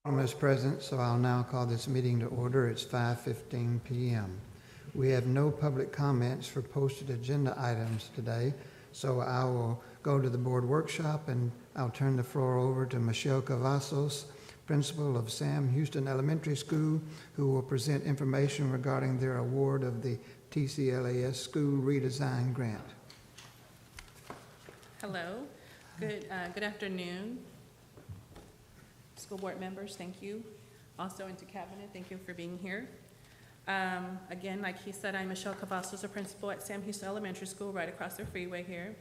Is present, so I'll now call this meeting to order. It's 5:15 p.m. We have no public comments for posted agenda items today, so I will go to the board workshop and I'll turn the floor over to Michelle Cavazos, principal of Sam Houston Elementary School, who will present information regarding their award of the TCLAS School Redesign Grant. Hello, good afternoon. School board members, thank you. Also into cabinet, thank you for being here. Again, like he said, I'm Michelle Cavazos, a principal at Sam Houston Elementary School right across the freeway here.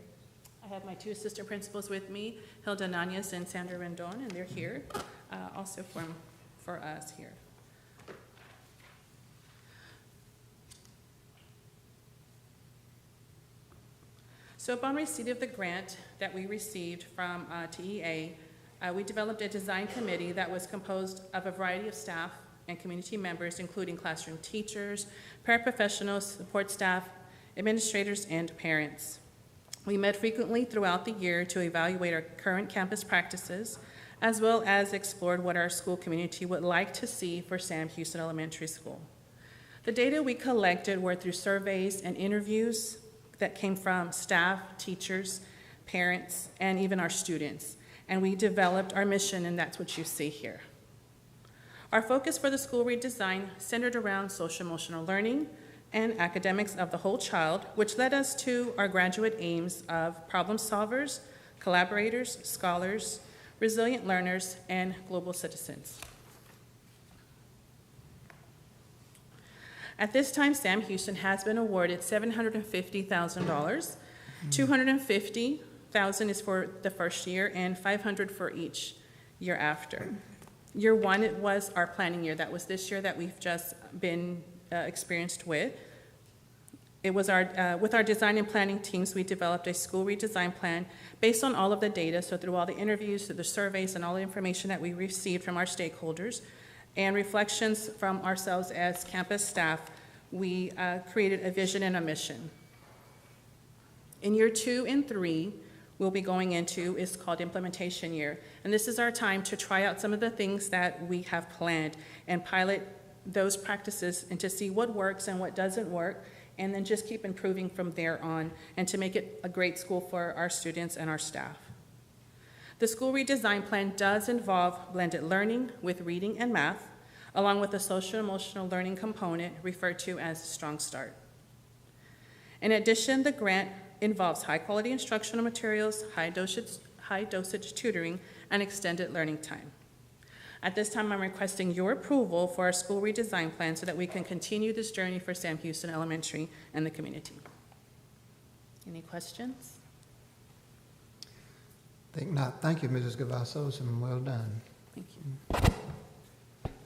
I have my two assistant principals with me, Hilda Nanez and Sandra Rendon, and they're here also for us here. So upon receipt of the grant that we received from TEA, we developed a design committee that was composed of a variety of staff and community members, including classroom teachers, paraprofessionals, support staff, administrators, and parents. We met frequently throughout the year to evaluate our current campus practices, as well as explored what our school community would like to see for Sam Houston Elementary School. The data we collected were through surveys and interviews that came from staff, teachers, parents, and even our students. And we developed our mission, and that's what you see here. Our focus for the school redesign centered around social-emotional learning and academics of the whole child, which led us to our graduate aims of problem solvers, collaborators, scholars, resilient learners, and global citizens. At this time, Sam Houston has been awarded $750,000, $250,000 is for the first year, and $500,000 for each year after. Year one, it was our planning year. That was this year that we've just been experienced with. It was with our design and planning teams, we developed a school redesign plan based on all of the data. So through all the interviews, through the surveys, and all the information that we received from our stakeholders, and reflections from ourselves as campus staff, we created a vision and a mission. In year 2 and 3, we'll be going into is called implementation year. And this is our time to try out some of the things that we have planned and pilot those practices and to see what works and what doesn't work, and then just keep improving from there on and to make it a great school for our students and our staff. The school redesign plan does involve blended learning with reading and math, along with the social-emotional learning component referred to as Strong Start. In addition, the grant involves high-quality instructional materials, high-dosage tutoring, and extended learning time. At this time, I'm requesting your approval for our school redesign plan so that we can continue this journey for Sam Houston Elementary and the community. Any questions? Think not. Thank you, Mrs. Cavazos, and well done. Thank you.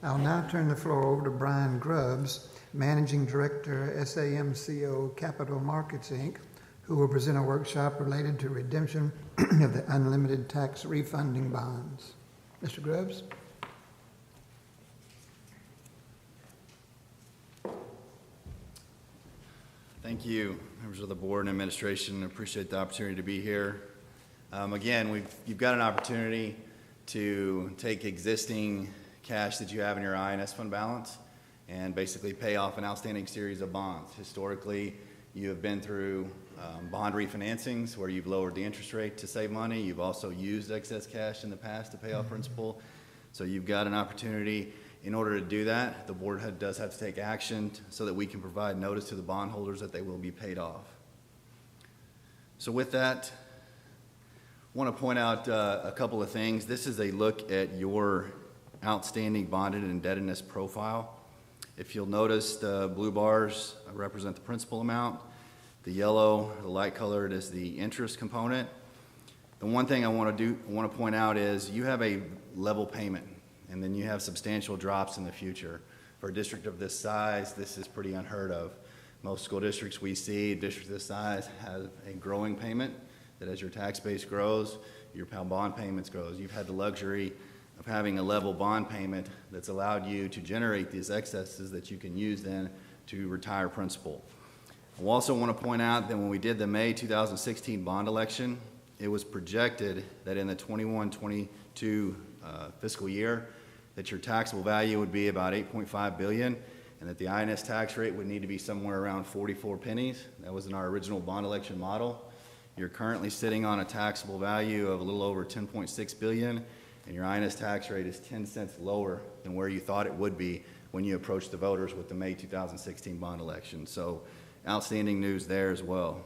I'll now turn the floor over to Brian Grubbs, Managing Director, SAMCO Capital Markets, Inc., who will present a workshop related to redemption of the unlimited tax refunding bonds. Mr. Grubbs? Thank you, members of the board and administration. I appreciate the opportunity to be here. Again, you've got an opportunity to take existing cash that you have in your INS fund balance and basically pay off an outstanding series of bonds. Historically, you have been through bond refinancings where you've lowered the interest rate to save money. You've also used excess cash in the past to pay off principal. So you've got an opportunity. In order to do that, the board does have to take action so that we can provide notice to the bondholders that they will be paid off. So with that, I want to point out a couple of things. This is a look at your outstanding bonded indebtedness profile. If you'll notice, the blue bars represent the principal amount. The yellow, the light colored, is the interest component. The one thing I want to point out is you have a level payment, and then you have substantial drops in the future. For a district of this size, this is pretty unheard of. Most school districts we see, districts this size, have a growing payment that as your tax base grows, your bond payments grows. You've had the luxury of having a level bond payment that's allowed you to generate these excesses that you can use then to retire principal. I also want to point out that when we did the May 2016 bond election, it was projected that in the 21-22 fiscal year that your taxable value would be about $8.5 billion, and that the INS tax rate would need to be somewhere around 44 pennies. That was in our original bond election model. You're currently sitting on a taxable value of a little over $10.6 billion, and your INS tax rate is 10 cents lower than where you thought it would be when you approached the voters with the May 2016 bond election. So outstanding news there as well.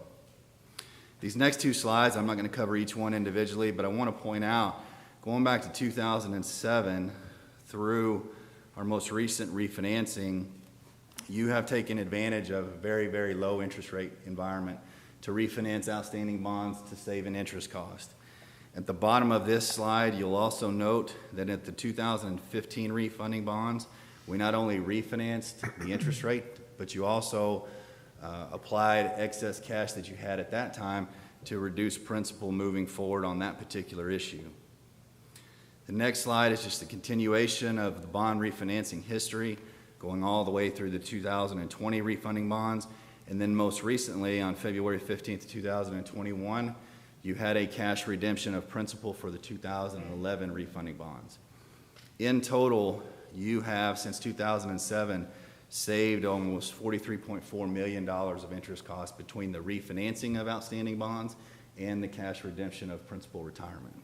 These next two slides, I'm not going to cover each one individually, but I want to point out, going back to 2007 through our most recent refinancing, you have taken advantage of a very, very low interest rate environment to refinance outstanding bonds to save an interest cost. At the bottom of this slide, you'll also note that at the 2015 refunding bonds, we not only refinanced the interest rate, but you also applied excess cash that you had at that time to reduce principal moving forward on that particular issue. The next slide is just a continuation of the bond refinancing history, going all the way through the 2020 refunding bonds, and then most recently on February 15th, 2021, you had a cash redemption of principal for the 2011 refunding bonds. In total, you have, since 2007, saved almost $43.4 million of interest costs between the refinancing of outstanding bonds and the cash redemption of principal retirement.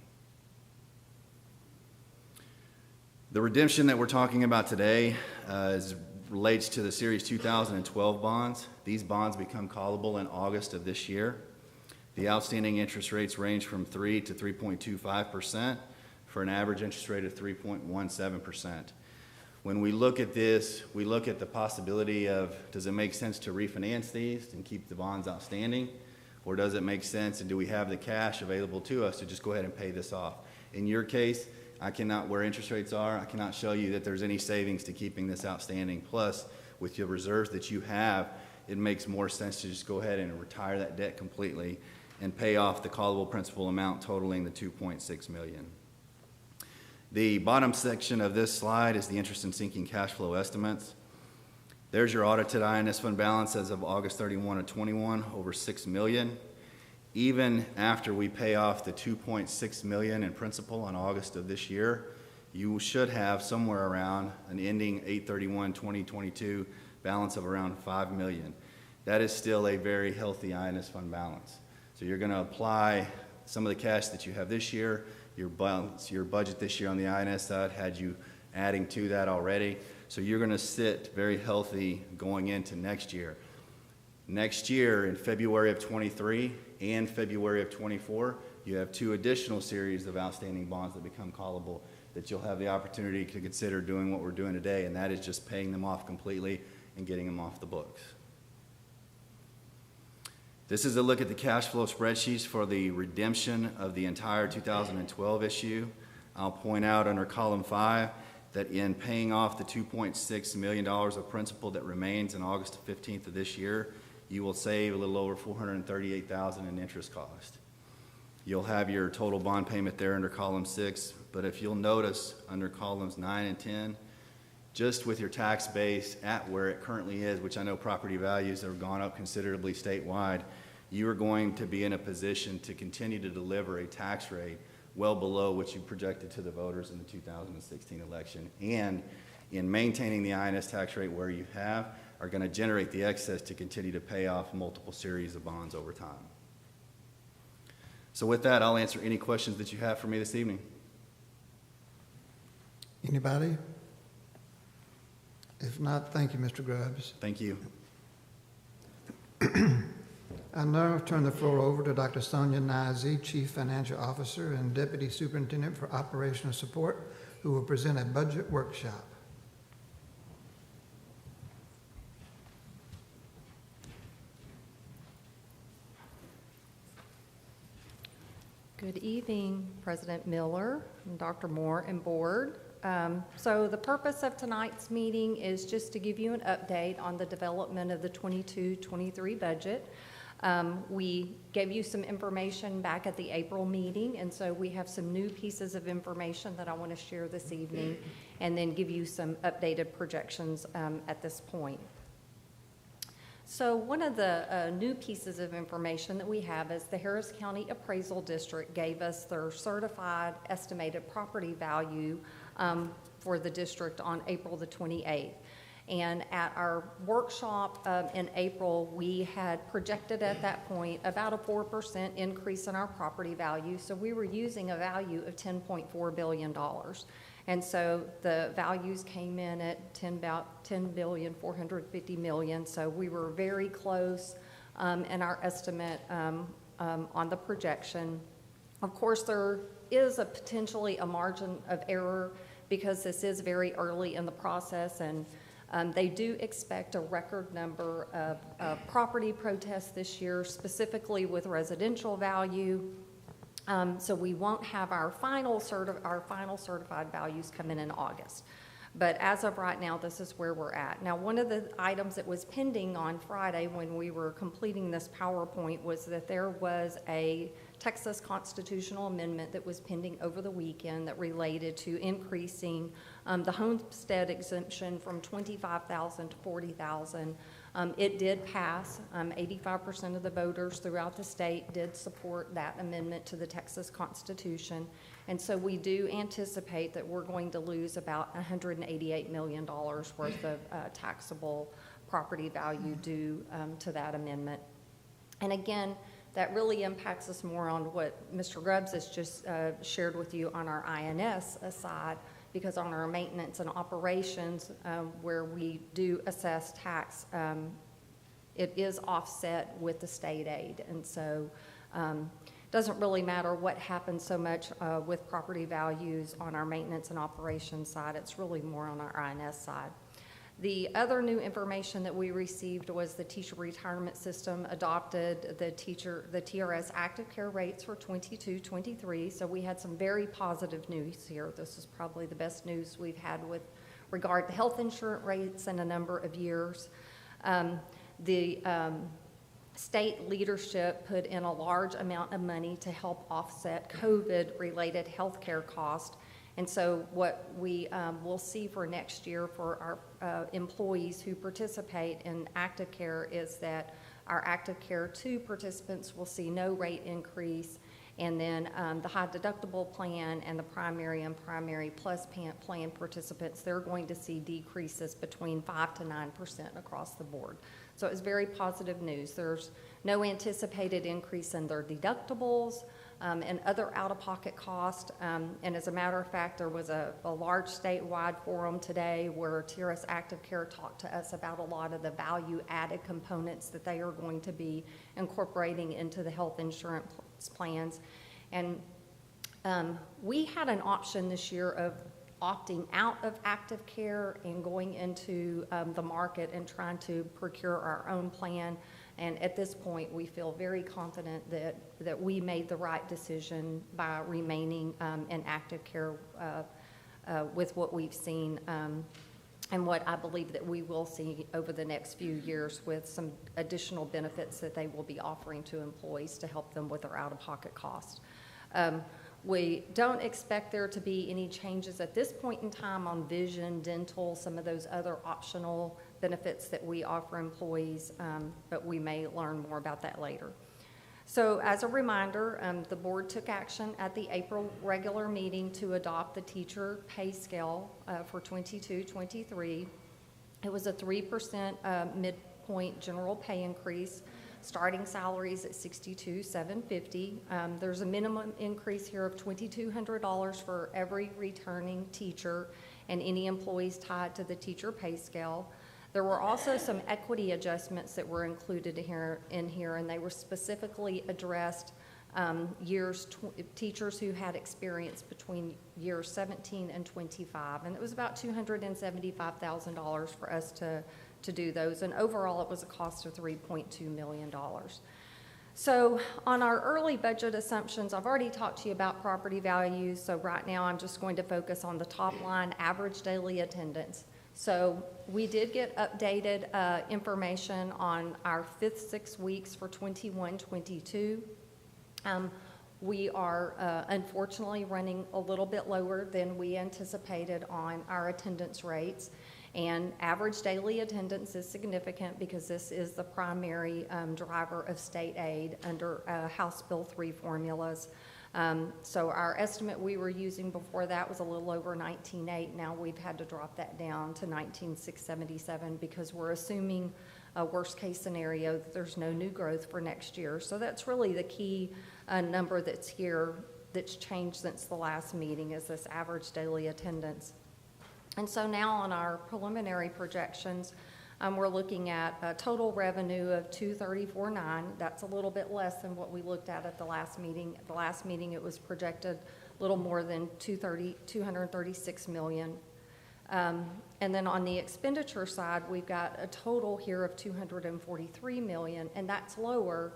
The redemption that we're talking about today relates to the Series 2012 bonds. These bonds become callable in August of this year. The outstanding interest rates range from 3 to 3.25% for an average interest rate of 3.17%. When we look at this, we look at the possibility of, does it make sense to refinance these and keep the bonds outstanding? Or does it make sense, and do we have the cash available to us to just go ahead and pay this off? In your case, I cannot, where interest rates are, I cannot show you that there's any savings to keeping this outstanding. Plus, with your reserves that you have, it makes more sense to just go ahead and retire that debt completely and pay off the callable principal amount totaling the $2.6 million. The bottom section of this slide is the interest and sinking cash flow estimates. There's your audited INS fund balance as of August 31 of 21, over $6 million. Even after we pay off the $2.6 million in principal in August of this year, you should have somewhere around an ending 8/31/2022 balance of around $5 million. That is still a very healthy INS fund balance. So you're going to apply some of the cash that you have this year. Your budget this year on the INS side had you adding to that already. So you're going to sit very healthy going into next year. Next year, in February of 23 and February of 24, you have two additional series of outstanding bonds that become callable that you'll have the opportunity to consider doing what we're doing today, and that is just paying them off completely and getting them off the books. This is a look at the cash flow spreadsheets for the redemption of the entire 2012 issue. I'll point out under column 5 that in paying off the $2.6 million of principal that remains in August 15th of this year, you will save a little over $438,000 in interest cost. You'll have your total bond payment there under column 6, but if you'll notice under columns 9 and 10, just with your tax base at where it currently is, which I know property values have gone up considerably statewide, you are going to be in a position to continue to deliver a tax rate well below what you projected to the voters in the 2016 election. And in maintaining the INS tax rate where you have, are going to generate the excess to continue to pay off multiple series of bonds over time. So with that, I'll answer any questions that you have for me this evening. Anybody? If not, thank you, Mr. Grubbs. Thank you. I now turn the floor over to Dr. Sonia Nazi, Chief Financial Officer and Deputy Superintendent for Operational Support, who will present a budget workshop. Good evening, President Miller, and Dr. Moore, and Board. So the purpose of tonight's meeting is just to give you an update on the development of the 22-23 budget. We gave you some information back at the April meeting, and so we have some new pieces of information that I want to share this evening, and then give you some updated projections at this point. So one of the new pieces of information that we have is the Harris County Appraisal District gave us their certified estimated property value for the district on April the 28th. And at our workshop in April, we had projected at that point about a 4% increase in our property value. So we were using a value of $10.4 billion. And so the values came in at about $10.45 billion. So we were very close in our estimate on the projection. Of course, there is potentially a margin of error because this is very early in the process, and they do expect a record number of property protests this year, specifically with residential value. So we won't have our final certified values come in August. But as of right now, this is where we're at. Now, one of the items that was pending on Friday when we were completing this PowerPoint was that there was a Texas constitutional amendment that was pending over the weekend that related to increasing the homestead exemption from $25,000 to $40,000. It did pass. 85% of the voters throughout the state did support that amendment to the Texas Constitution. And so we do anticipate that we're going to lose about $188 million worth of taxable property value due to that amendment. And again, that really impacts us more on what Mr. Grubbs has just shared with you on our INS side, because on our maintenance and operations, where we do assess tax, it is offset with the state aid. And so it doesn't really matter what happens so much with property values on our maintenance and operations side. It's really more on our INS side. The other new information that we received was the teacher retirement system adopted the TRS active care rates for 22-23. So we had some very positive news here. This is probably the best news we've had with regard to health insurance rates in a number of years. The state leadership put in a large amount of money to help offset COVID-related health care costs. And so what we will see for next year for our employees who participate in active care is that our active care 2 participants will see no rate increase, and then the high deductible plan and the primary and primary plus plan participants, they're going to see decreases between 5 to 9% across the board. So it's very positive news. There's no anticipated increase in their deductibles and other out-of-pocket costs. And as a matter of fact, there was a large statewide forum today where TRS Active Care talked to us about a lot of the value-added components that they are going to be incorporating into the health insurance plans. And we had an option this year of opting out of active care and going into the market and trying to procure our own plan. And at this point, we feel very confident that we made the right decision by remaining in active care with what we've seen and what I believe that we will see over the next few years with some additional benefits that they will be offering to employees to help them with their out-of-pocket costs. We don't expect there to be any changes at this point in time on vision, dental, some of those other optional benefits that we offer employees, but we may learn more about that later. So as a reminder, the board took action at the April regular meeting to adopt the teacher pay scale for 22-23. It was a 3% midpoint general pay increase. Starting salaries at $62,750. There's a minimum increase here of $2,200 for every returning teacher and any employees tied to the teacher pay scale. There were also some equity adjustments that were included here, and they were specifically addressed teachers who had experience between years 17 and 25, and it was about $275,000 for us to do those, and overall it was a cost of $3.2 million. So on our early budget assumptions, I've already talked to you about property values, so right now I'm just going to focus on the top line, average daily attendance. So we did get updated information on our 5th 6 weeks for 21-22. We are unfortunately running a little bit lower than we anticipated on our attendance rates. And average daily attendance is significant because this is the primary driver of state aid under House Bill 3 formulas. So our estimate we were using before that was a little over 19.8. Now we've had to drop that down to 19,677 because we're assuming a worst-case scenario that there's no new growth for next year. So that's really the key number that's here that's changed since the last meeting is this average daily attendance. And so now on our preliminary projections, we're looking at a total revenue of $234.9. That's a little bit less than what we looked at the last meeting. At the last meeting, it was projected a little more than $236 million. And then on the expenditure side, we've got a total here of $243 million, and that's lower.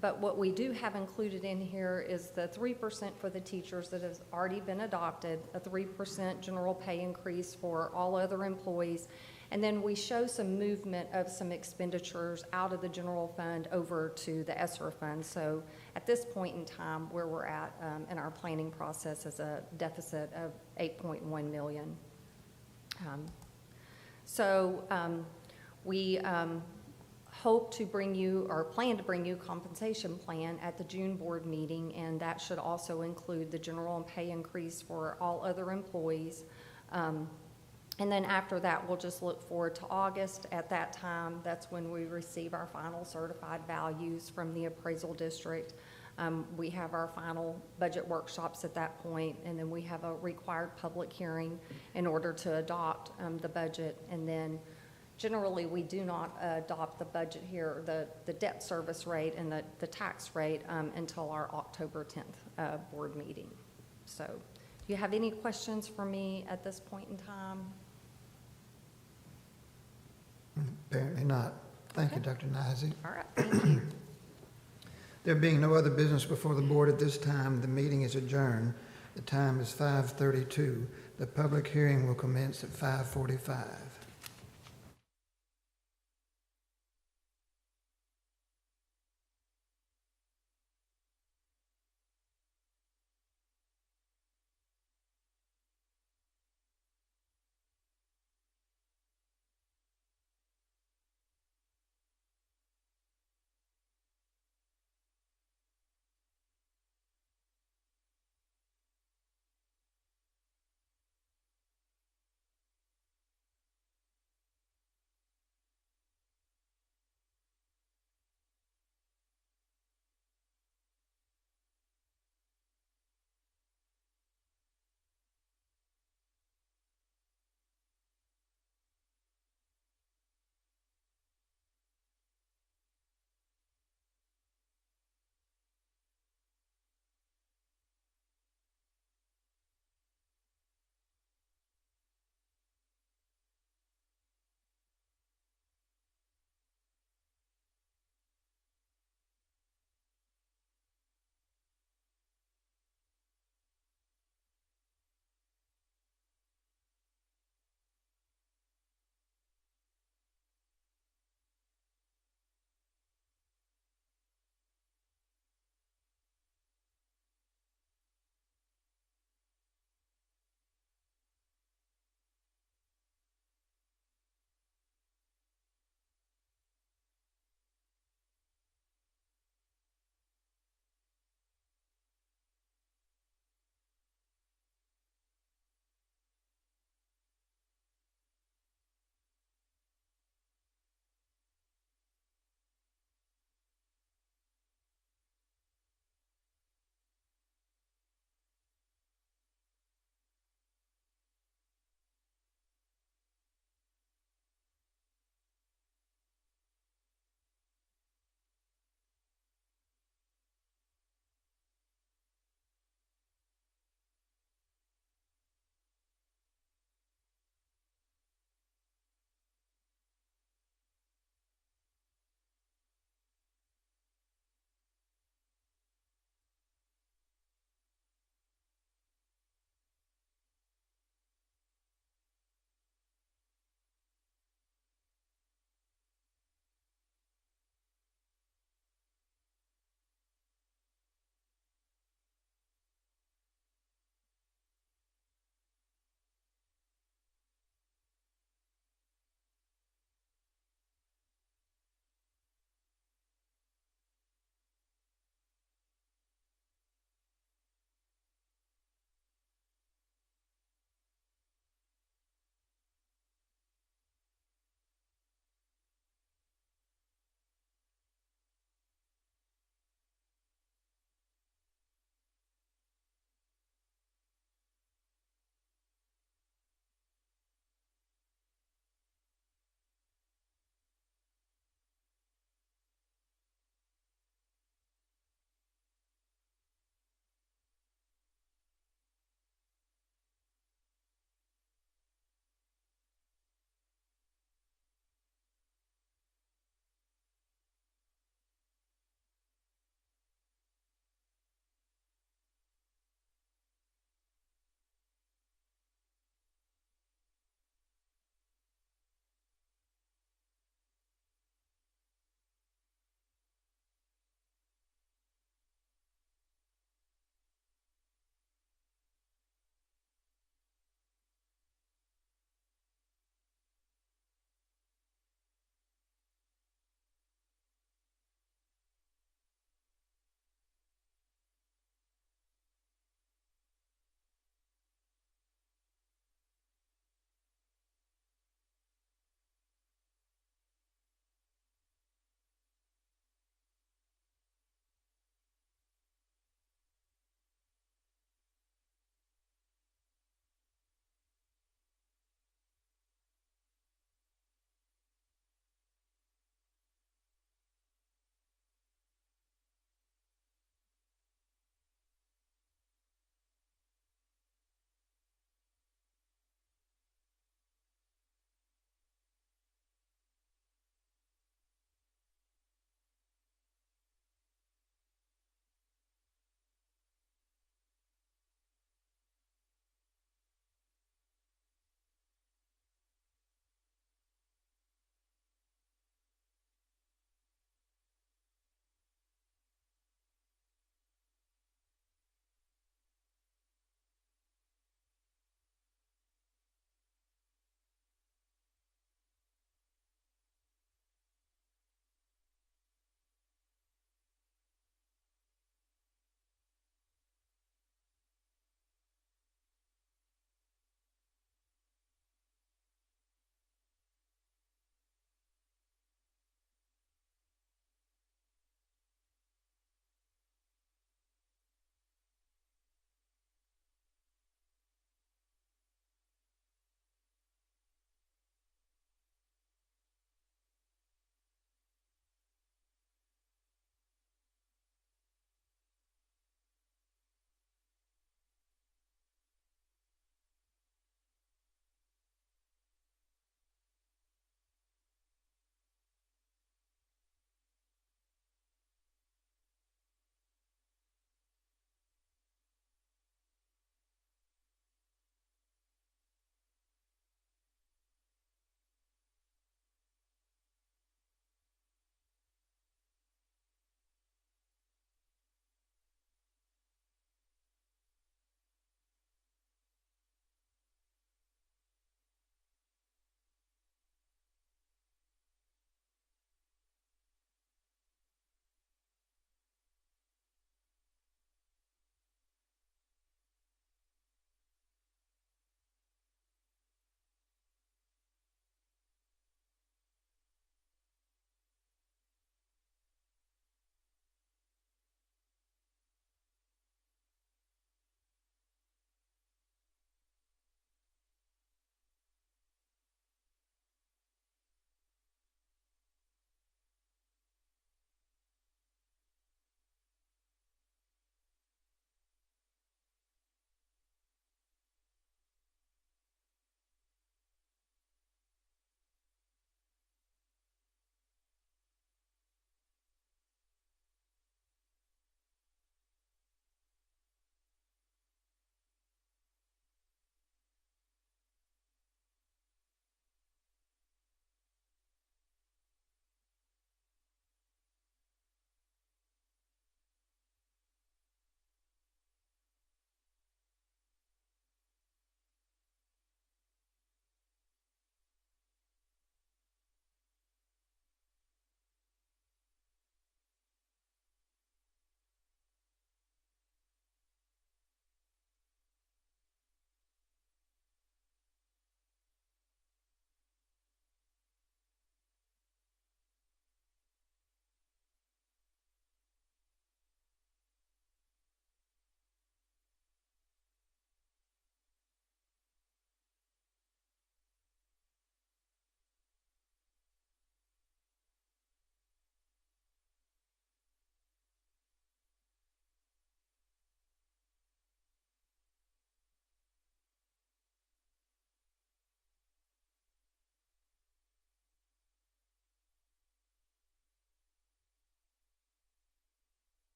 But what we do have included in here is the 3% for the teachers that has already been adopted, a 3% general pay increase for all other employees, and then we show some movement of some expenditures out of the general fund over to the ESSER fund. So at this point in time, where we're at in our planning process is a deficit of $8.1 million. We hope to bring you, or plan to bring you, a compensation plan at the June board meeting, and that should also include the general and pay increase for all other employees. And then after that, we'll just look forward to August. At that time, that's when we receive our final certified values from the appraisal district. We have our final budget workshops at that point, and then we have a required public hearing in order to adopt the budget. And then generally, we do not adopt the budget here, the debt service rate and the tax rate until our October 10th board meeting. So do you have any questions for me at this point in time? Apparently not. Thank you, Okay. Dr. Nizzi. All right, thank you. There being no other business before the board at this time, the meeting is adjourned. The time is 5:32. The public hearing will commence at 5:45.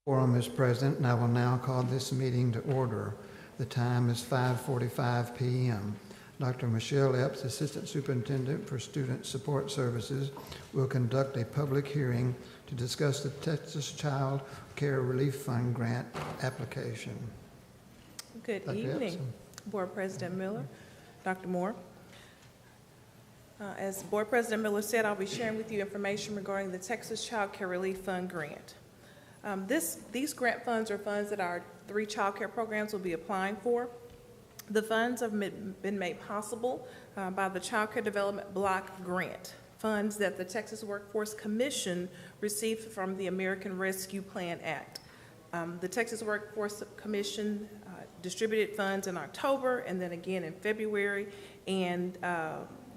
Quorum is present, and I will now call this meeting to order. The time is 5:45 p.m. Dr. Michelle Epps, Assistant Superintendent for Student Support Services, will conduct a public hearing to discuss the Texas Child Care Relief Fund grant application. Good Dr. evening, Epps. Board President Miller, Dr. Moore. As Board President Miller said, I'll be sharing with you information regarding the Texas Child Care Relief Fund grant. These grant funds are funds that our 3 child care programs will be applying for. The funds have been made possible by the Child Care Development Block Grant, funds that the Texas Workforce Commission received from the American Rescue Plan Act. The Texas Workforce Commission distributed funds in October and then again in February, and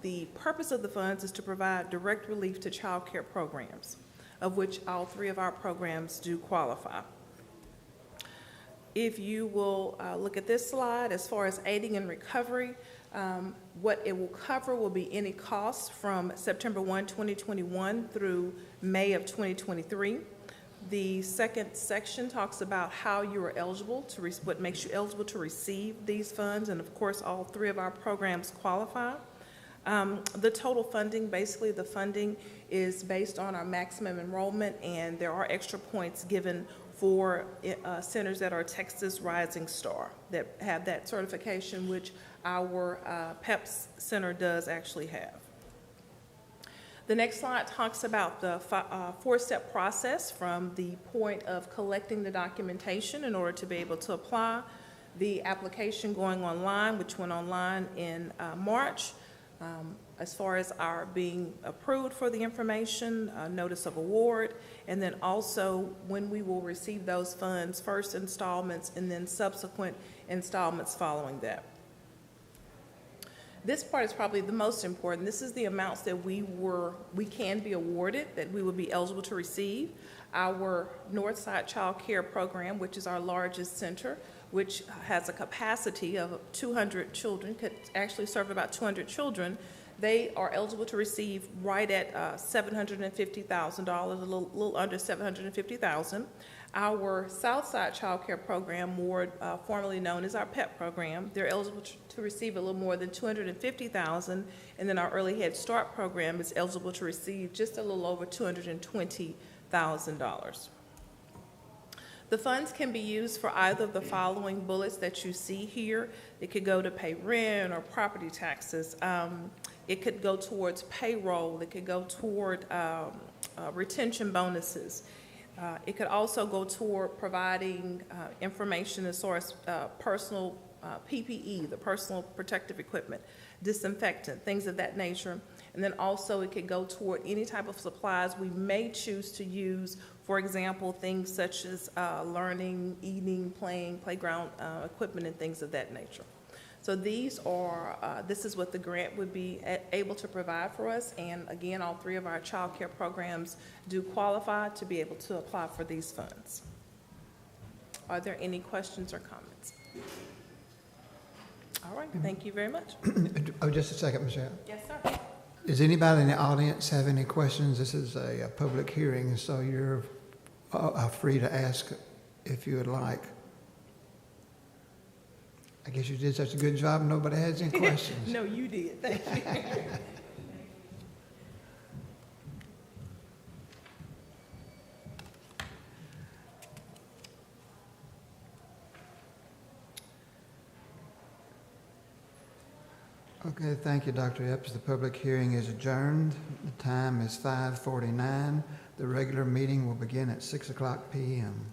the purpose of the funds is to provide direct relief to child care programs, of which all 3 of our programs do qualify. If you will look at this slide, as far as aiding and recovery, what it will cover will be any costs from September 1, 2021 through May of 2023. The second section talks about how you are eligible to, what makes you eligible to receive these funds, and of course all 3 of our programs qualify. The total funding, basically the funding is based on our maximum enrollment, and there are extra points given for centers that are Texas Rising Star, that have that certification, which our PEPS center does actually have. The next slide talks about the 4-step process from the point of collecting the documentation in order to be able to apply, the application going online, which went online in March, as far as our being approved for the information, notice of award, and then also when we will receive those funds, first installments and then subsequent installments following that. This part is probably the most important. This is the amounts that we can be awarded, that we will be eligible to receive. Our Northside Child Care Program, which is our largest center, which has a capacity of 200 children, could actually serve about 200 children, they are eligible to receive right at $750,000, a little under $750,000. Our Southside Child Care Program, more formerly known as our PEP program, they're eligible to receive a little more than $250,000, and then our Early Head Start program is eligible to receive just a little over $220,000. The funds can be used for either of the following bullets that you see here. It could go to pay rent or property taxes. It could go towards payroll. It could go toward retention bonuses. It could also go toward providing information as far as personal PPE, the personal protective equipment, disinfectant, things of that nature. And then also it could go toward any type of supplies we may choose to use. For example, things such as learning, eating, playing, playground equipment, and things of that nature. So these are, this is what the grant would be able to provide for us. And again, all 3 of our child care programs do qualify to be able to apply for these funds. Are there any questions or comments? All right, thank you very much. Oh, just a second, Michelle. Yes, sir. Does anybody in the audience have any questions? This is a public hearing, so you're free to ask if you would like. I guess you did such a good job, nobody has any questions. No, you did. Thank you. Okay, thank you, Dr. Epps. The public hearing is adjourned. The time is 5:49. The regular meeting will begin at 6:00 p.m.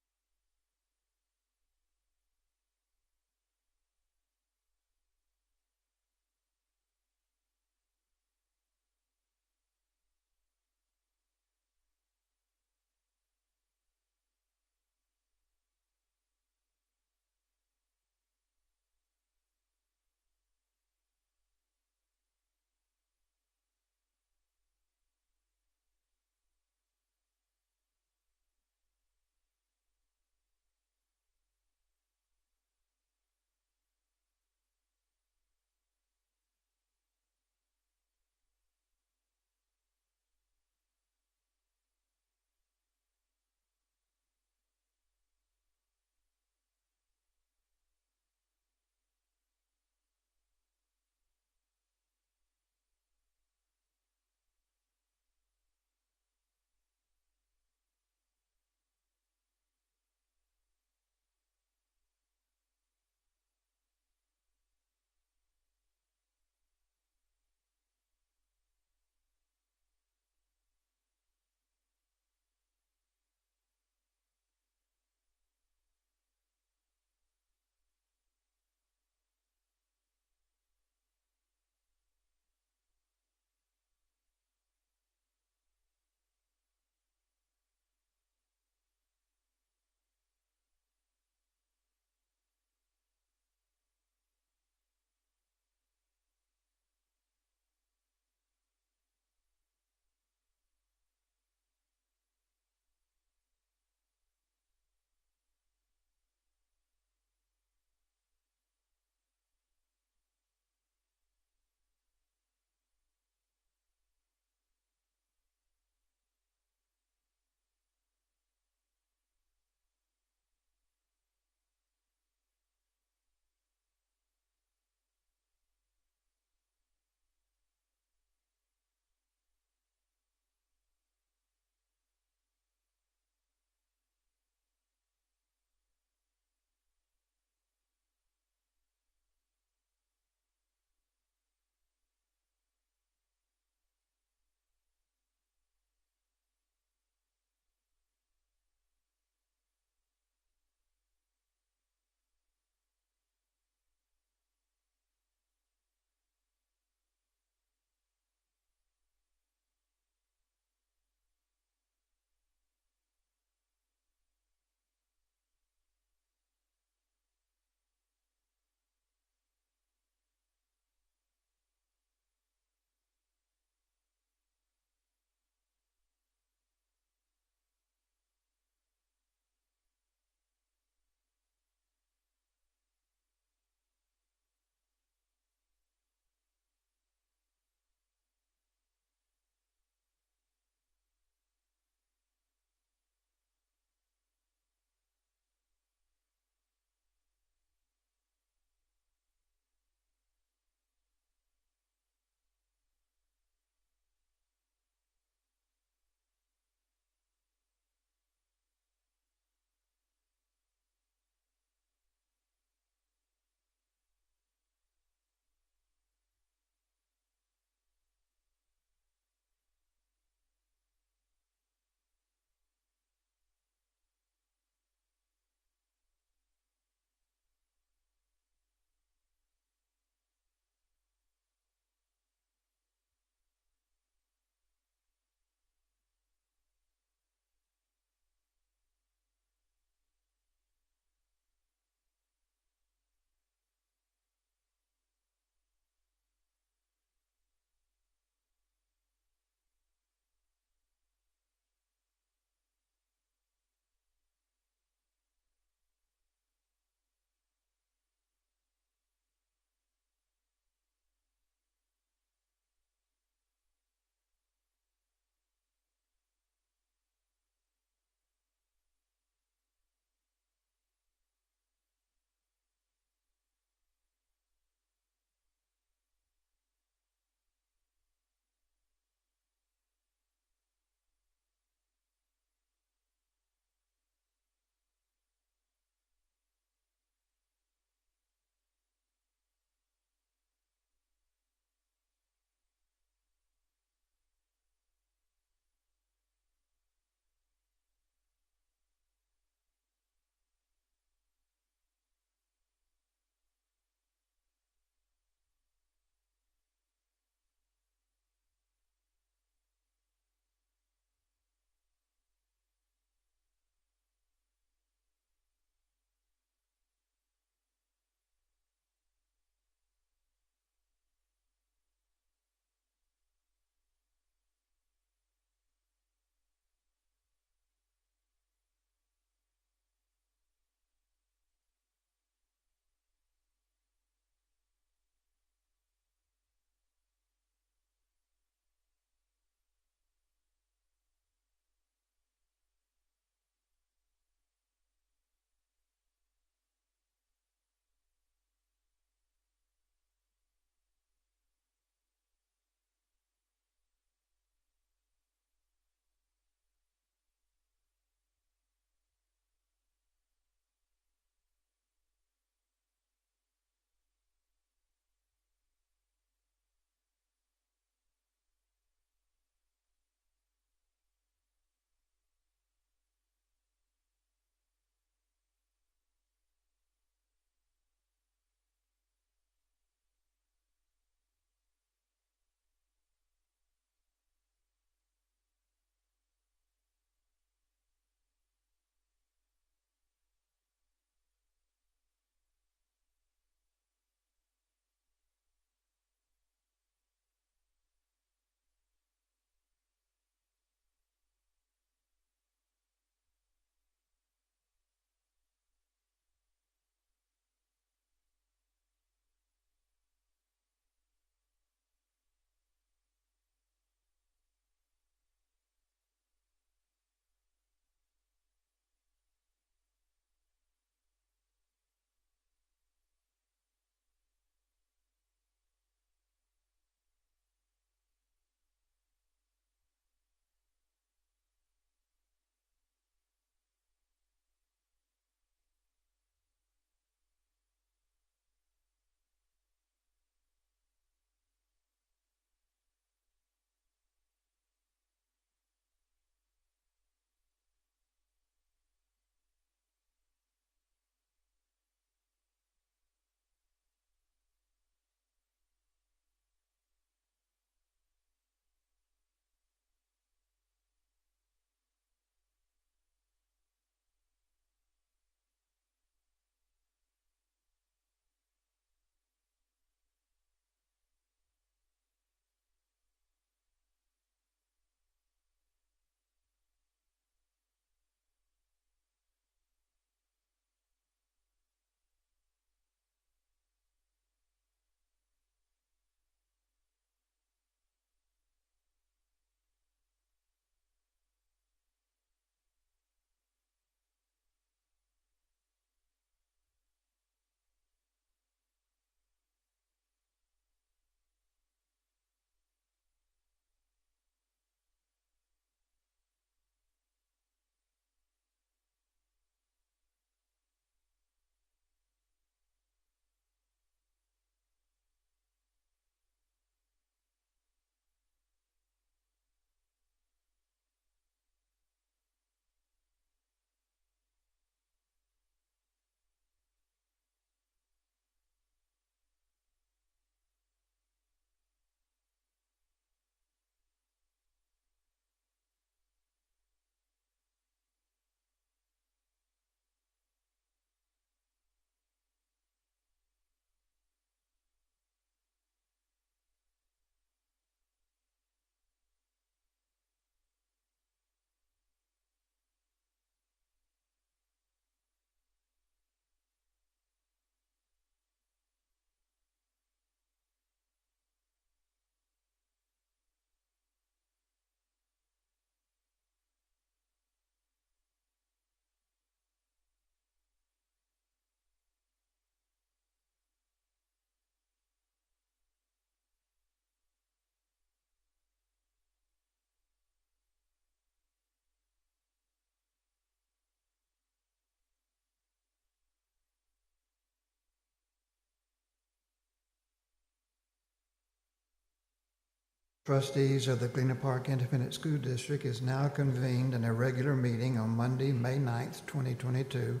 Trustees of the Galena Park Independent School District is now convened in a regular meeting on Monday, May 9th, 2022,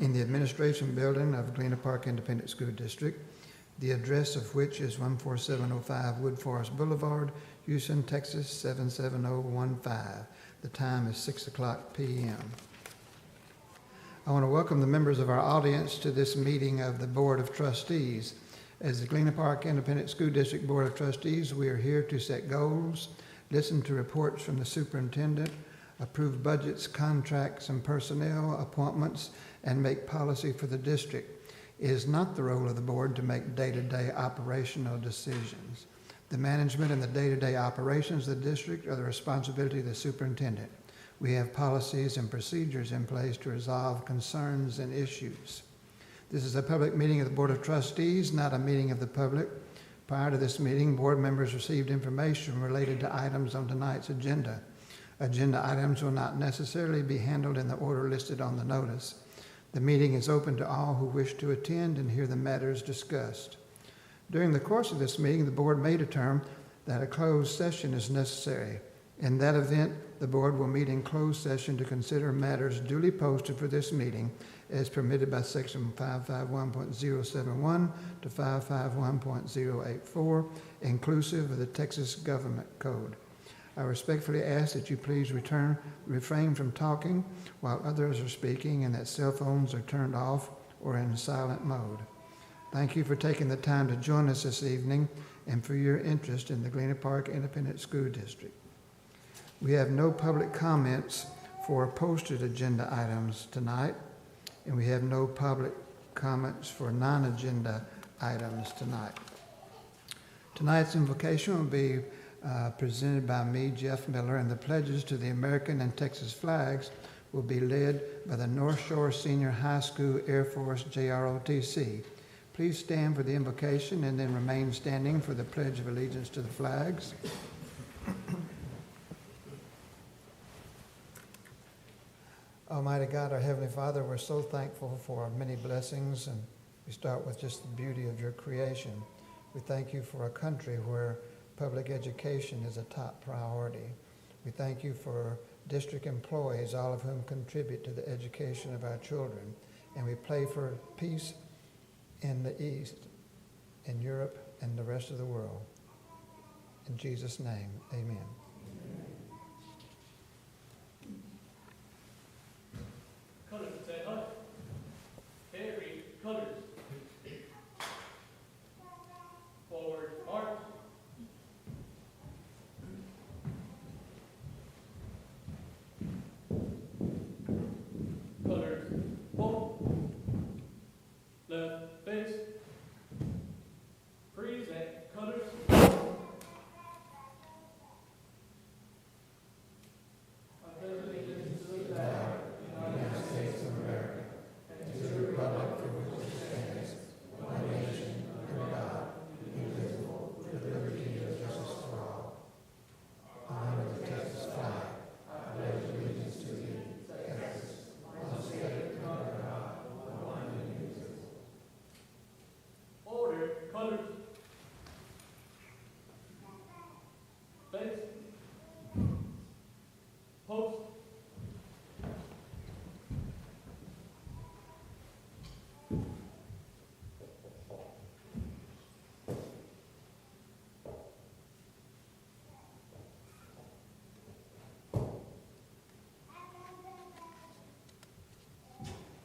in the Administration Building of Galena Park Independent School District, the address of which is 14705 Wood Forest Boulevard, Houston, Texas 77015. The time is 6:00 p.m. I want to welcome the members of our audience to this meeting of the Board of Trustees. As the Galena Park Independent School District Board of Trustees, we are here to set goals, listen to reports from the superintendent, approve budgets, contracts, and personnel appointments, and make policy for the district. It is not the role of the board to make day-to-day operational decisions. The management and the day-to-day operations of the district are the responsibility of the superintendent. We have policies and procedures in place to resolve concerns and issues. This is a public meeting of the Board of Trustees, not a meeting of the public. Prior to this meeting, board members received information related to items on tonight's agenda. Agenda items will not necessarily be handled in the order listed on the notice. The meeting is open to all who wish to attend and hear the matters discussed. During the course of this meeting, the board may determine that a closed session is necessary. In that event, the board will meet in closed session to consider matters duly posted for this meeting as permitted by section 551.071 to 551.084, inclusive of the Texas Government Code. I respectfully ask that you please refrain from talking while others are speaking and that cell phones are turned off or in silent mode. Thank you for taking the time to join us this evening and for your interest in the Galena Park Independent School District. We have no public comments for posted agenda items tonight, and we have no public comments for non-agenda items tonight. Tonight's invocation will be presented by me, Jeff Miller, and the pledges to the American and Texas flags will be led by the North Shore Senior High School Air Force JROTC. Please stand for the invocation and then remain standing for the Pledge of Allegiance to the flags. Almighty God, our Heavenly Father, we're so thankful for our many blessings, and we start with just the beauty of your creation. We thank you for a country where public education is a top priority. We thank you for district employees, all of whom contribute to the education of our children. And we pray for peace in the East, in Europe, and the rest of the world. In Jesus' name, amen. Colors, say hi. Carry colors. Forward march. Colors, hold. Left face. Freeze and colors.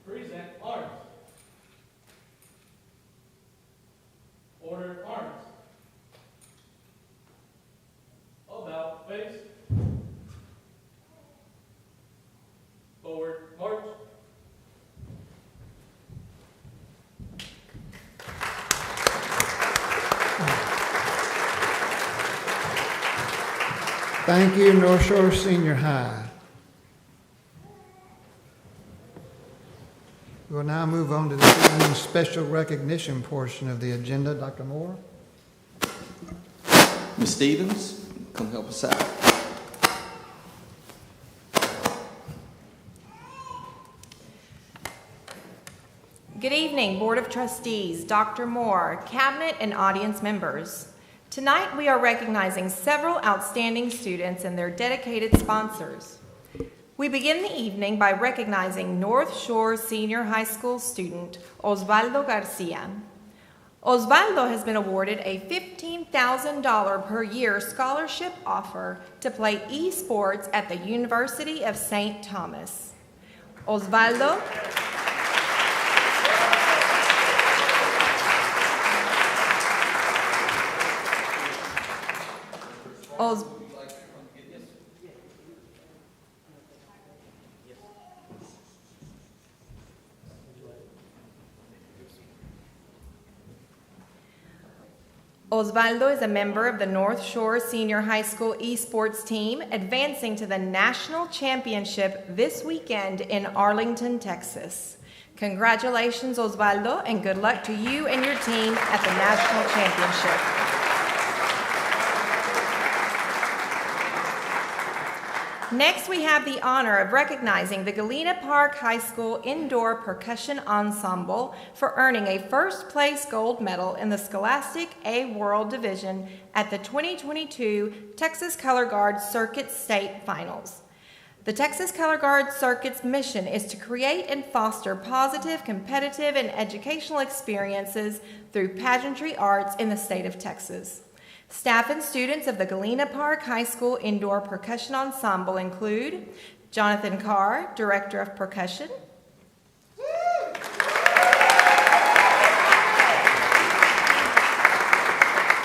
Present arms. Order arms. About face. Forward march. Thank you, North Shore Senior High. We'll now move on to this evening's special recognition portion of the agenda. Dr. Moore? Ms. Stevens, come help us out. Good evening, Board of Trustees, Dr. Moore, Cabinet, and audience members. Tonight, we are recognizing several outstanding students and their dedicated sponsors. We begin the evening by recognizing North Shore Senior High School student Osvaldo Garcia. Osvaldo has been awarded a $15,000 per year scholarship offer to play esports at the University of St. Thomas. Osvaldo Osvaldo is a member of the North Shore Senior High School esports team, advancing to the national championship this weekend in Arlington, Texas. Congratulations, Osvaldo, and good luck to you and your team at the national championship. Next, we have the honor of recognizing the Galena Park High School Indoor Percussion Ensemble for earning a first-place gold medal in the Scholastic A World Division at the 2022 Texas Color Guard Circuit State Finals. The Texas Color Guard Circuit's mission is to create and foster positive, competitive, and educational experiences through pageantry arts in the state of Texas. Staff and students of the Galena Park High School Indoor Percussion Ensemble include Jonathan Carr, Director of Percussion,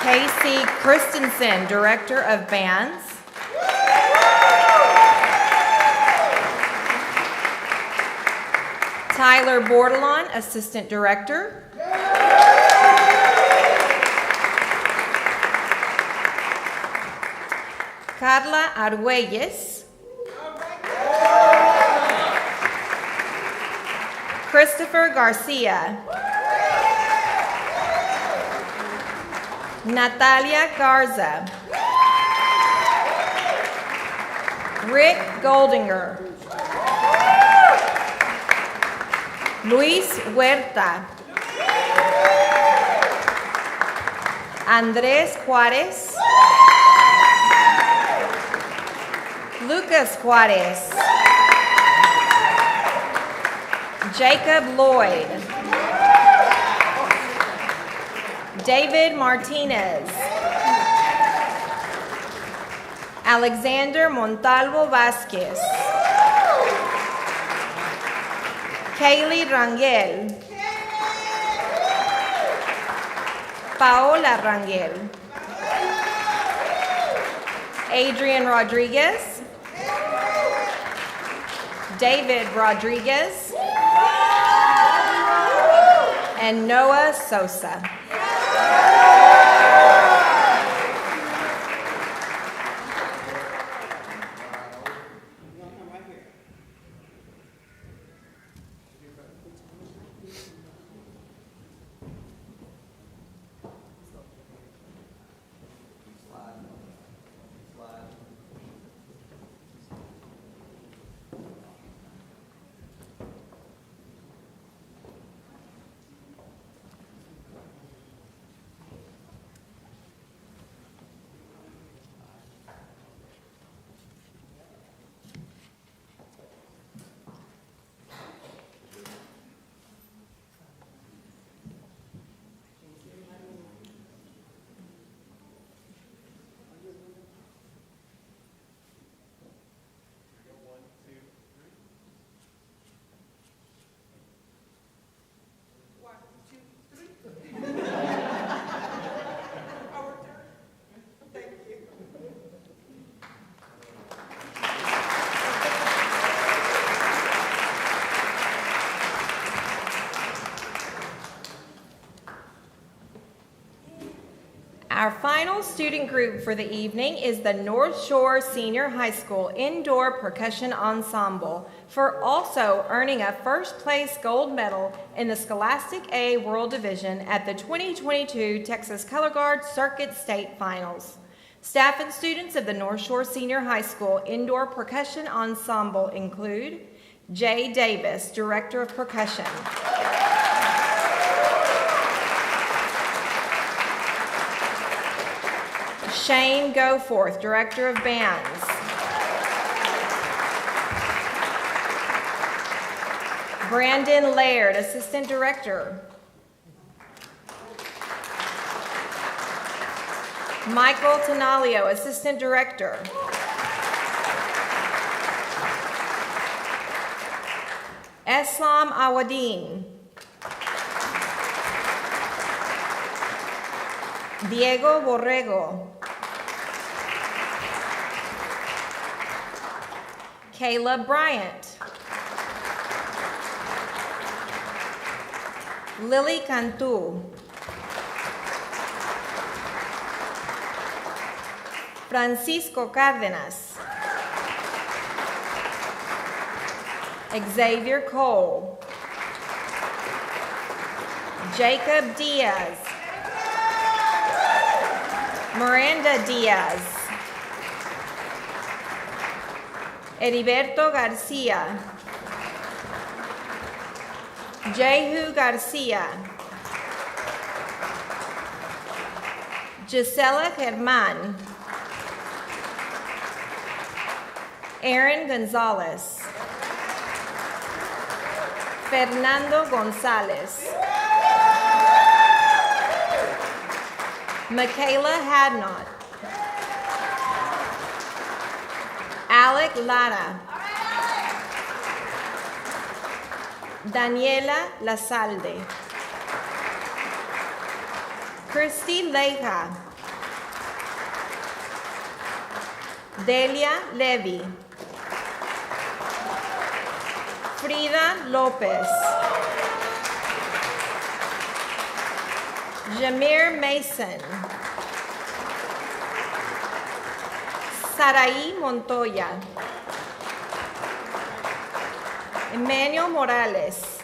Casey Christensen, Director of Bands, Tyler Bordelon, Assistant Director, Carla Arguelles, Christopher Garcia, Natalia Garza, Rick Goldinger, Luis Huerta, Andrés Juárez, Lucas Juárez, Jacob Lloyd, David Martinez, Alexander Montalvo Vázquez, Kaylee Rangel, Paola Rangel, Adrian Rodriguez, David Rodriguez, and Noah Sosa. Our final student group for the evening is the North Shore Senior High School Indoor Percussion Ensemble for also earning a first-place gold medal in the Scholastic A World Division at the 2022 Texas Color Guard Circuit State Finals. Staff and students of the North Shore Senior High School Indoor Percussion Ensemble include Jay Davis, Director of Percussion, Shane Goforth, Director of Bands. Brandon Laird, Assistant Director. Michael Tenalio, Assistant Director. Eslam Awadin. Diego Borrego. Caleb Bryant. Lily Cantu. Francisco Cárdenas. Xavier Cole. Jacob Diaz. Miranda Diaz. Heriberto Garcia. Jehu Garcia. Gisela Germán. Aaron Gonzalez. Fernando Gonzalez. Michaela Hadnot. Alec Lara. Daniela Lasalde. Christy Leija. Delia Levy. Frida Lopez. Jamir Mason. Saraí Montoya. Emmanuel Morales.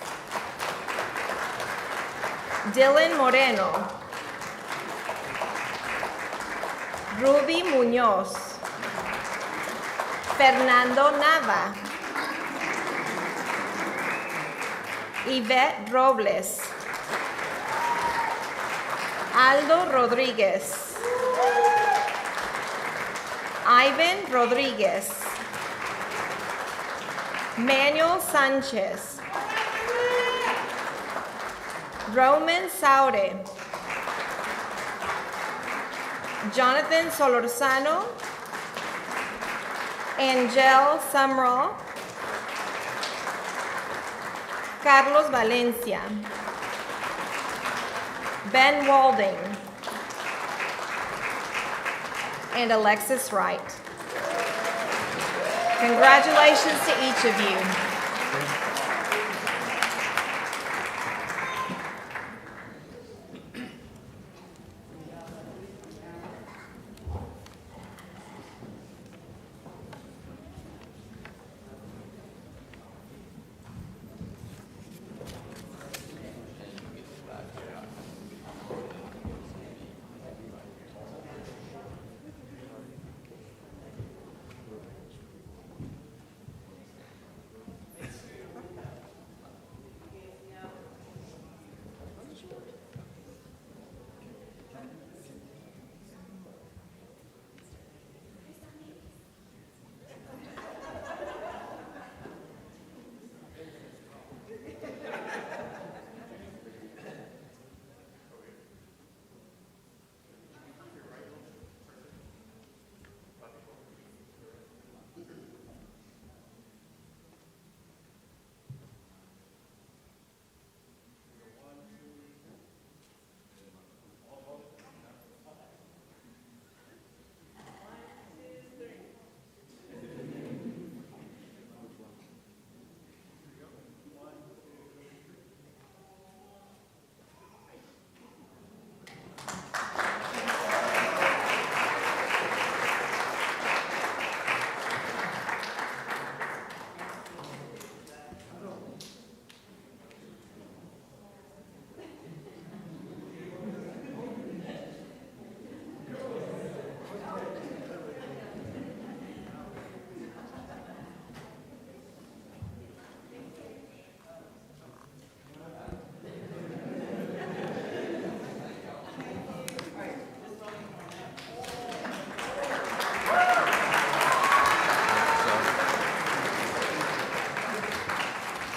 Dylan Moreno. Ruby Muñoz. Fernando Nava. Yvette Robles. Aldo Rodríguez. Ivan Rodríguez. Manuel Sánchez. Roman Saude. Jonathan Solorzano. Angel Sumrall. Carlos Valencia. Ben Walding. And Alexis Wright. Congratulations to each of you.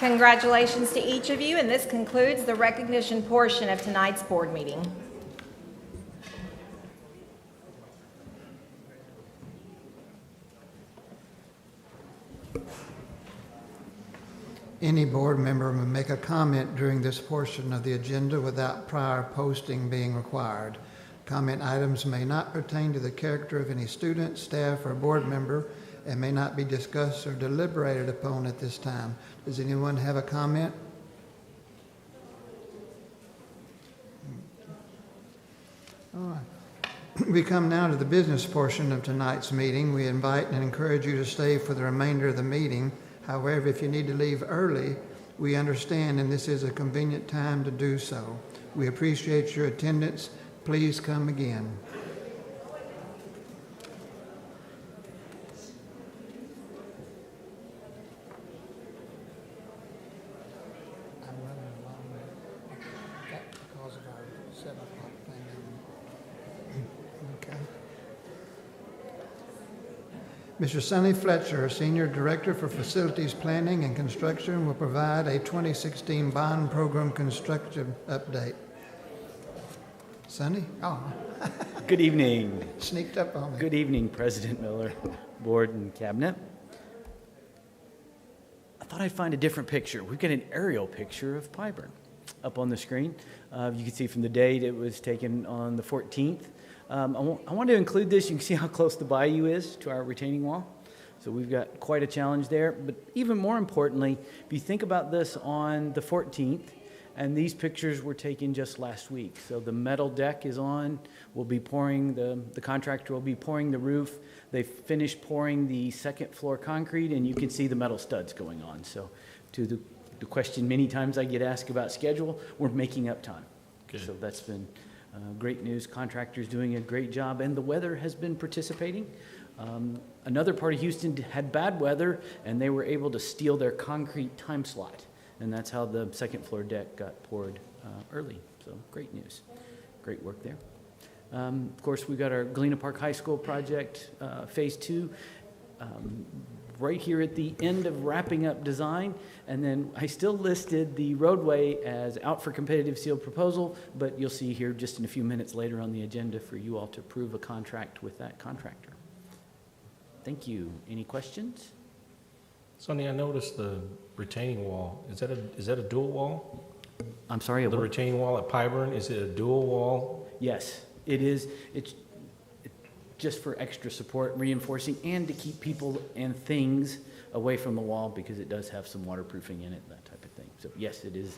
Congratulations to each of you, and this concludes the recognition portion of tonight's board meeting. Any board member may make a comment during this portion of the agenda without prior posting being required. Comment items may not pertain to the character of any student, staff, or board member and may not be discussed or deliberated upon at this time. Does anyone have a comment? All right. We come now to the business portion of tonight's meeting. We invite and encourage you to stay for the remainder of the meeting. However, if you need to leave early, we understand, and this is a convenient time to do so. We appreciate your attendance. Please come again. I'm running along with that because of our 7 o'clock thing. Okay. Mr. Sonny Fletcher, Senior Director for Facilities Planning and Construction, will provide a 2016 bond program construction update. Sonny? Oh, Good evening. sneaked up on me. Good evening, President Miller, Board and Cabinet. I thought I'd find a different picture. We've got an aerial picture of Pyburn up on the screen. You can see from the date it was taken on the 14th. I want to include this. You can see how close the bayou is to our retaining wall. So we've got quite a challenge there. But even more importantly, if you think about this on the 14th, and these pictures were taken just last week. So the metal deck is on. We'll be pouring, the contractor will be pouring the roof. They finished pouring the second floor concrete, and you can see the metal studs going on. So to the question many times I get asked about schedule, we're making up time. Good. So that's been great news. Contractor's doing a great job, and the weather has been participating. Another part of Houston had bad weather, and they were able to steal their concrete time slot. And that's how the second floor deck got poured early. So great news. Great work there. Of course, we've got our Galena Park High School project, Phase 2, right here at the end of wrapping up design. And then I still listed the roadway as out for competitive sealed proposal, but you'll see here just in a few minutes later on the agenda for you all to approve a contract with that contractor. Thank you. Any questions? Sonny, I noticed the retaining wall. Is that a dual wall? I'm sorry? The retaining wall at Pyburn, is it a dual wall? Yes, it is. It's just for extra support, reinforcing, and to keep people and things away from the wall because it does have some waterproofing in it, that type of thing. So yes, it is.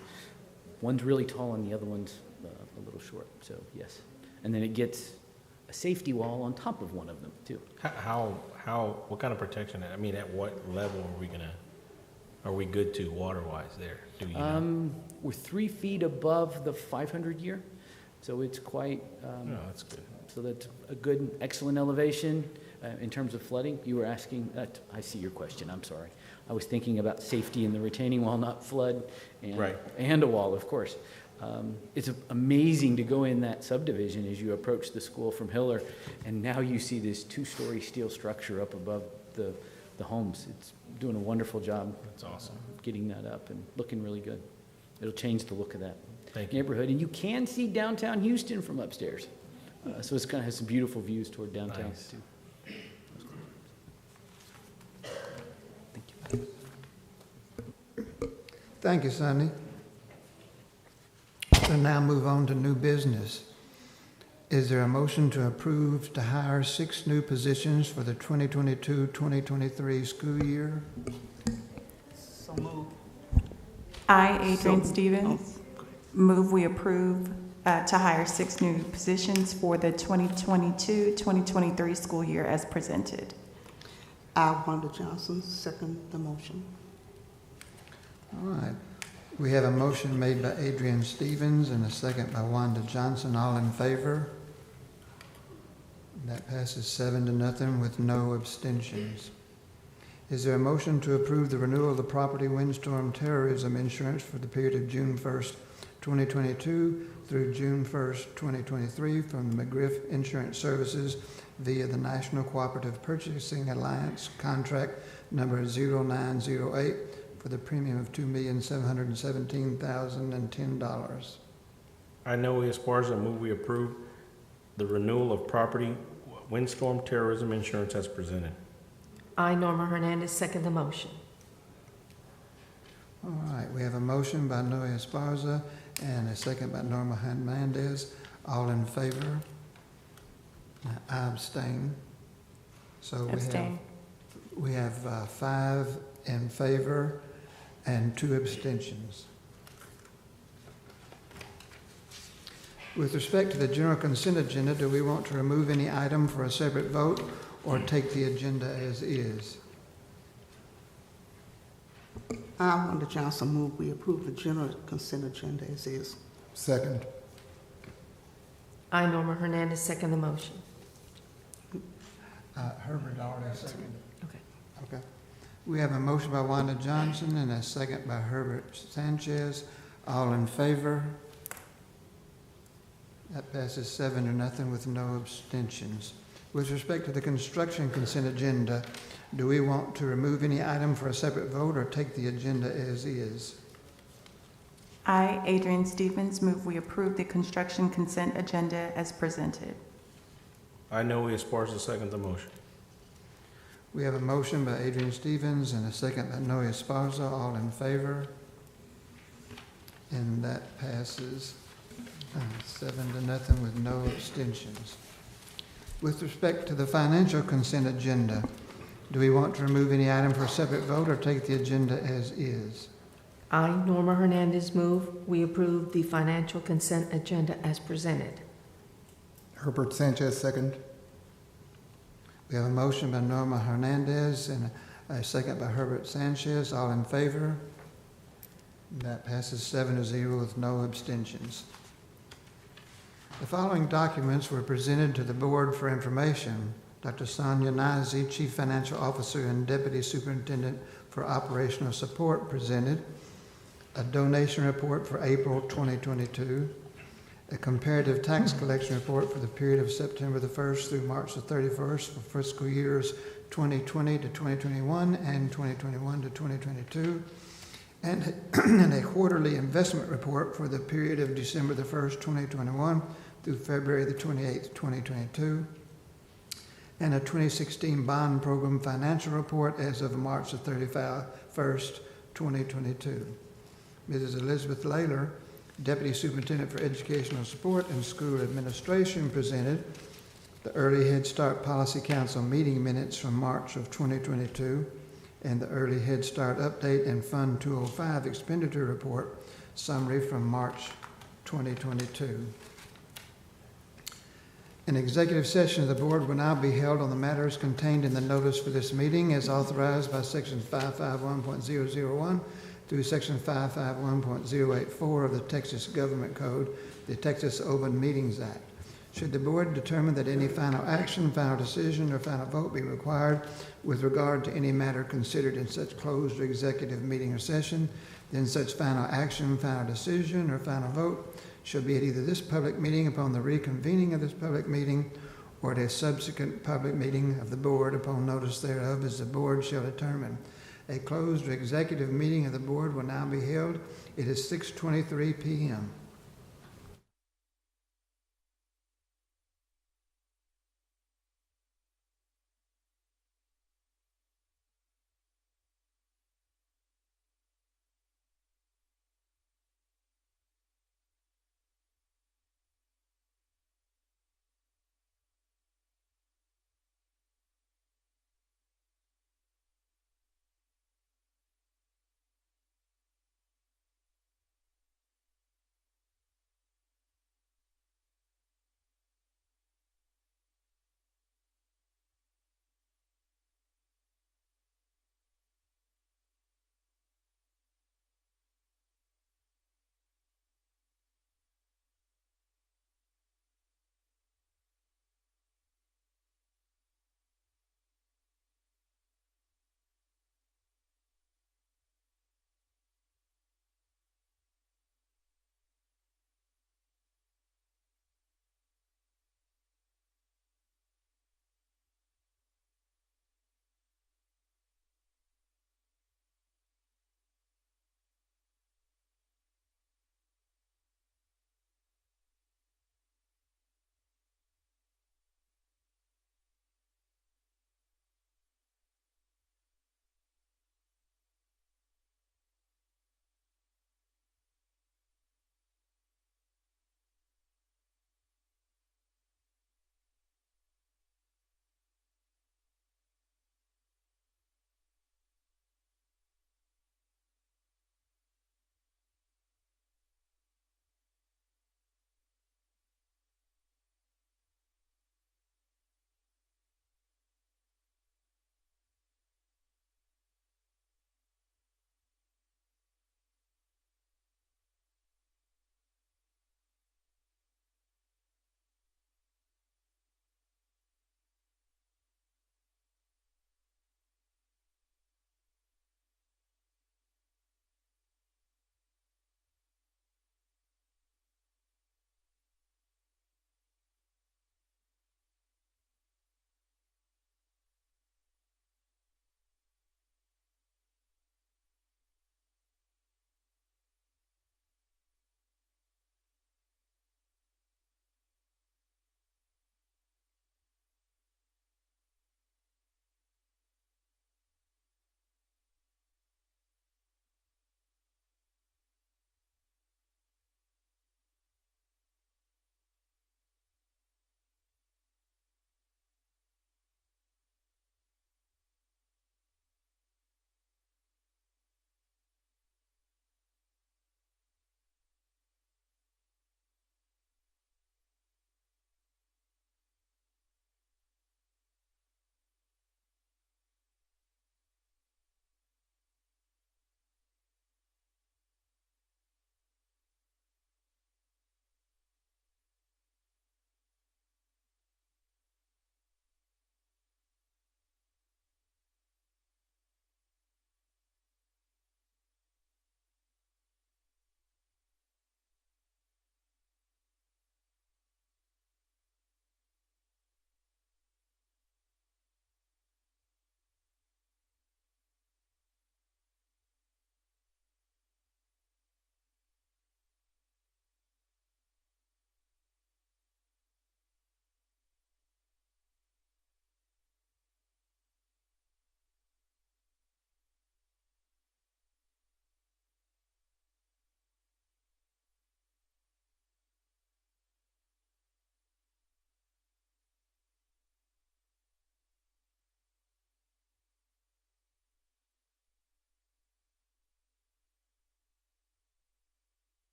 One's really tall and the other one's a little short. So yes, and then it gets a safety wall on top of one of them too. What kind of protection? I mean, at what level are we good to water-wise there? Do you know? We're 3 feet above the 500-year, so it's quite. No, that's good. So that's a good, excellent elevation in terms of flooding. You were asking. I see your question. I'm sorry. I was thinking about safety in the retaining wall, not flood, and Right. And a wall, of course. It's amazing to go in that subdivision as you approach the school from Hiller, and now you see this 2-story steel structure up above the homes. It's doing a wonderful job. That's awesome. Getting that up and looking really good. It'll change the look of that Thank you. neighborhood, and you can see downtown Houston from upstairs. So it's kind of has some beautiful views toward downtown Nice. too. Thank you. Thank you, Sonny. We'll now move on to new business. Is there a motion to approve to hire 6 new positions for the 2022-2023 school year? So moved. I, Adrian Stevens, move we approve to hire 6 new positions for the 2022-2023 school year as presented. I, Wanda Johnson, second the motion. All right. We have a motion made by Adrian Stevens and a second by Wanda Johnson. All in favor? That passes 7-0 with no abstentions. Is there a motion to approve the renewal of the property windstorm terrorism insurance for the period of June 1st, 2022 through June 1st, 2023 from the McGriff Insurance Services via the National Cooperative Purchasing Alliance contract number 0908 for the premium of $2,717,010. I know Esparza, move we approve the renewal of property windstorm terrorism insurance as presented. I, Norma Hernandez, second the motion. All right, we have a motion by Noe Esparza and a second by Norma Hernandez. All in favor? I abstain. So Abstain. we have 5 in favor and 2 abstentions. With respect to the general consent agenda, do we want to remove any item for a separate vote or take the agenda as is? I, Wanda Johnson, move we approve the general consent agenda as is. Second. I, Norma Hernandez, second the motion. Herbert already seconded. Okay. Okay. We have a motion by Wanda Johnson and a second by Herbert Sanchez. All in favor? That passes 7-0 with no abstentions. With respect to the construction consent agenda, do we want to remove any item for a separate vote or take the agenda as is? I, Adrian Stevens, move we approve the construction consent agenda as presented. I know Esparza, second the motion. We have a motion by Adrian Stevens and a second by Noe Esparza. All in favor? And that passes 7-0 with no abstentions. With respect to the financial consent agenda, do we want to remove any item for a separate vote or take the agenda as is? I, Norma Hernandez, move we approve the financial consent agenda as presented. Herbert Sanchez, second. We have a motion by Norma Hernandez and a second by Herbert Sanchez. All in favor? That passes 7-0 with no abstentions. The following documents were presented to the board for information. Dr. Sonia Nazi, Chief Financial Officer and Deputy Superintendent for Operational Support, presented a donation report for April 2022, a comparative tax collection report for the period of September the 1st through March the 31st for fiscal years 2020 to 2021 and 2021 to 2022, and a quarterly investment report for the period of December the 1st, 2021 through February the 28th, 2022, and a 2016 bond program financial report as of March the 31st, 2022. Mrs. Elizabeth Layler, Deputy Superintendent for Educational Support and School Administration, presented the Early Head Start Policy Council meeting minutes from March of 2022 and the Early Head Start Update and Fund 205 Expenditure Report summary from March 2022. An executive session of the board will now be held on the matters contained in the notice for this meeting as authorized by Section 551.001 through Section 551.084 of the Texas Government Code, the Texas Open Meetings Act. Should the board determine that any final action, final decision, or final vote be required with regard to any matter considered in such closed or executive meeting or session, then such final action, final decision, or final vote shall be at either this public meeting upon the reconvening of this public meeting or at a subsequent public meeting of the board upon notice thereof as the board shall determine. A closed or executive meeting of the board will now be held. It is 6:23 p.m.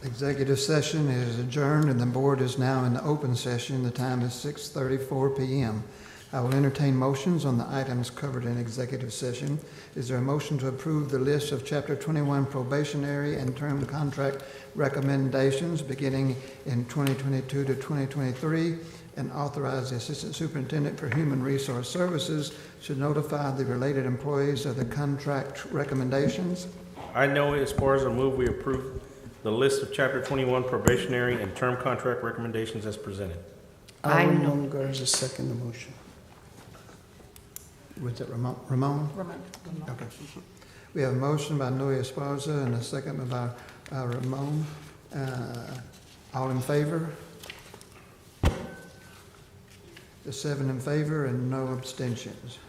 Executive session is adjourned and the board is now in the open session. The time is 6:34 p.m. I will entertain motions on the items covered in executive session. Is there a motion to approve the list of Chapter 21 probationary and term contract recommendations beginning in 2022 to 2023 and authorize the Assistant Superintendent for Human Resource Services to notify the related employees of the contract recommendations? I know as far as a move, we approve the list of Chapter 21 probationary and term contract recommendations as presented. Ramon Garza, second the motion. Was it Ramon? Ramon? Okay. We have a motion by Noe Esparza and a second by Ramon. All in favor? The 7 in favor and no abstentions.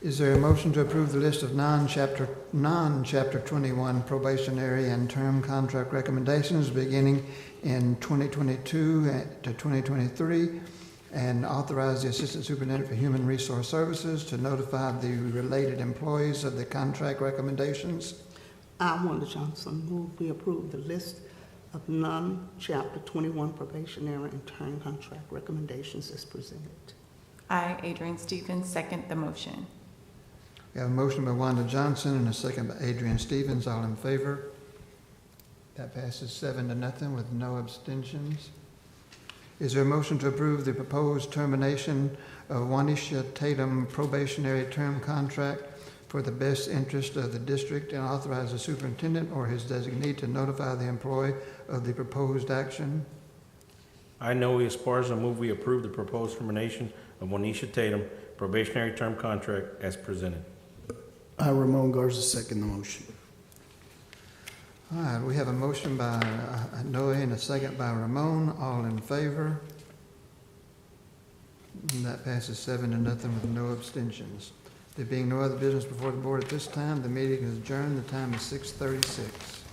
Is there a motion to approve the list of non-Chapter 21 probationary and term contract recommendations beginning in 2022 to 2023 and authorize the Assistant Superintendent for Human Resource Services to notify the related employees of the contract recommendations? I, Wanda Johnson, move we approve the list of non-Chapter 21 probationary and term contract recommendations as presented. I, Adrian Stevens, second the motion. We have a motion by Wanda Johnson and a second by Adrian Stevens. All in favor? That passes 7-0 with no abstentions. Is there a motion to approve the proposed termination of Wanisha Tatum probationary term contract for the best interest of the district and authorize the superintendent or his designee to notify the employee of the proposed action? I know as far as a move, we approve the proposed termination of Wanisha Tatum probationary term contract as presented. Ramon Garza, second the motion. All right, we have a motion by Noe and a second by Ramon. All in favor? And that passes 7-0 with no abstentions. There being no other business before the board at this time, the meeting is adjourned. The time is 6:36.